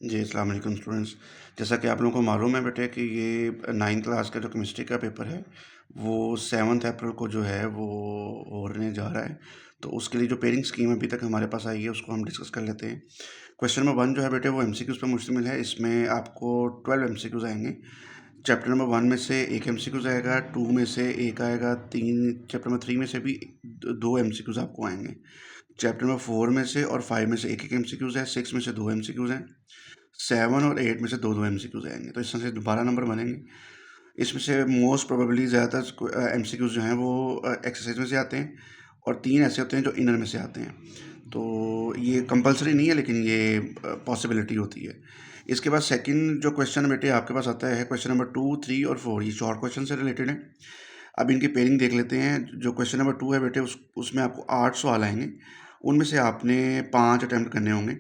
जी, अस्सलाम वालेकुम स्टूडेंट्स। जैसा कि आप लोगों को मालूम है बेटे कि ये 9th क्लास का जो केमिस्ट्री का पेपर है, वो 7 अप्रैल को जो है वो होने जा रहा है। तो उसके लिए जो पेयरिंग स्कीम अभी तक हमारे पास आई है, उसको हम डिस्कस कर लेते हैं। क्वेश्चन नंबर 1 जो है बेटे वो एमसीक्यूज़ पे मुश्तमिल है। इसमें आपको 12 एमसीक्यूज़ आएँगे। चैप्टर नंबर 1 में से 1 एमसीक्यूज़ आएगा, 2 में से 1 आएगा, 3 चैप्टर नंबर 3 में से भी 2 एमसीक्यूज़ आपको आएँगे। चैप्टर नंबर 4 में से और 5 में से 1-1 एमसीक्यूज़ है, 6 में से 2 एमसीक्यूज़ हैं, 7 और 8 में से 2-2 एमसीक्यूज़ आएँगे। तो इस तरह से 12 नंबर बनेंगे। इसमें से मोस्ट प्रोबेबली ज़्यादातर एमसीक्यूज़ जो हैं वो एक्सरसाइज में से आते हैं और 3 ऐसे होते हैं जो इनर में से आते हैं। तो ये कंपल्सरी नहीं है, लेकिन ये पॉसिबिलिटी होती है। इसके बाद सेकंड जो क्वेश्चन बेटे आपके पास आता है, क्वेश्चन नंबर 2, 3 और 4, ये शॉर्ट क्वेश्चन से रिलेटेड है। अब इनकी पेयरिंग देख लेते हैं। जो क्वेश्चन नंबर 2 है बेटे उसमें आपको 8 सवाल आएँगे। उनमें से आपने 5 अटेम्प्ट करने होंगे।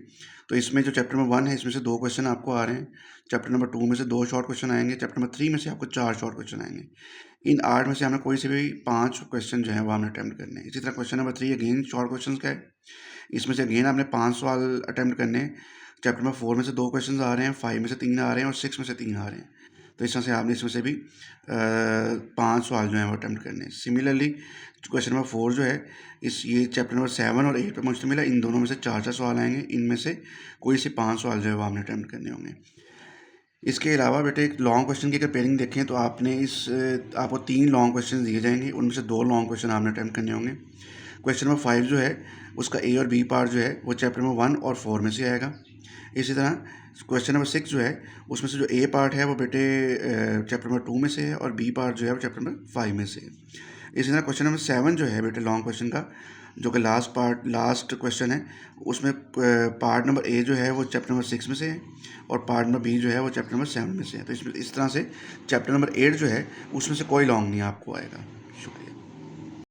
तो इसमें जो चैप्टर नंबर 1 है, इसमें से 2 क्वेश्चन आपको आ रहे हैं। चैप्टर नंबर 2 में से 2 शॉर्ट क्वेश्चन आएँगे। चैप्टर नंबर 3 में से आपको 4 शॉर्ट क्वेश्चन आएँगे। इन 8 में से हमें कोई से भी 5 क्वेश्चन जो हैं वो हमने अटेम्प्ट करने हैं। इसी तरह question number 3 again short questions का है। इसमें से अगेन आपने 5 सवाल अटेम्प्ट करने हैं। चैप्टर नंबर 4 में से 2 क्वेश्चंस आ रहे हैं, 5 में से 3 आ रहे हैं और 6 में से 3 आ रहे हैं। तो इस तरह से आपने इसमें से भी 5 सवाल जो हैं वो अटेम्प्ट करने हैं। सिमिलरली क्वेश्चन नंबर 4 जो है, ये चैप्टर नंबर 7 और 8 पे मुश्तमिल है। इन दोनों में से 4-4 सवाल आएँगे। इनमें से कोई से 5 सवाल जो है वो आपने अटेम्प्ट करने होंगे। इसके अलावा बेटे एक लॉन्ग क्वेश्चन की अगर पेयरिंग देखें तो आपको 3 लॉन्ग क्वेश्चन दिए जाएंगे। उनमें से 2 लॉन्ग क्वेश्चन आपने अटेम्प्ट करने होंगे। क्वेश्चन नंबर 5 जो है, उसका ए और बी पार्ट जो है वो चैप्टर नंबर 1 और 4 में से आएगा। इसी तरह क्वेश्चन नंबर 6 जो है, उसमें से जो ए पार्ट है वो बेटे चैप्टर नंबर 2 में से है और बी पार्ट जो है वो चैप्टर नंबर 5 में से है। इसी तरह क्वेश्चन नंबर 7 जो है बेटे लॉन्ग क्वेश्चन का, जो कि लास्ट क्वेश्चन है, उसमें पार्ट नंबर ए जो है वो चैप्टर नंबर 6 में से है और पार्ट नंबर बी जो है वो चैप्टर नंबर 7 में से है। तो इसमें इस तरह से चैप्टर नंबर 8 जो है उसमें से कोई लॉन्ग नहीं आपको आएगा। शुक्रिया।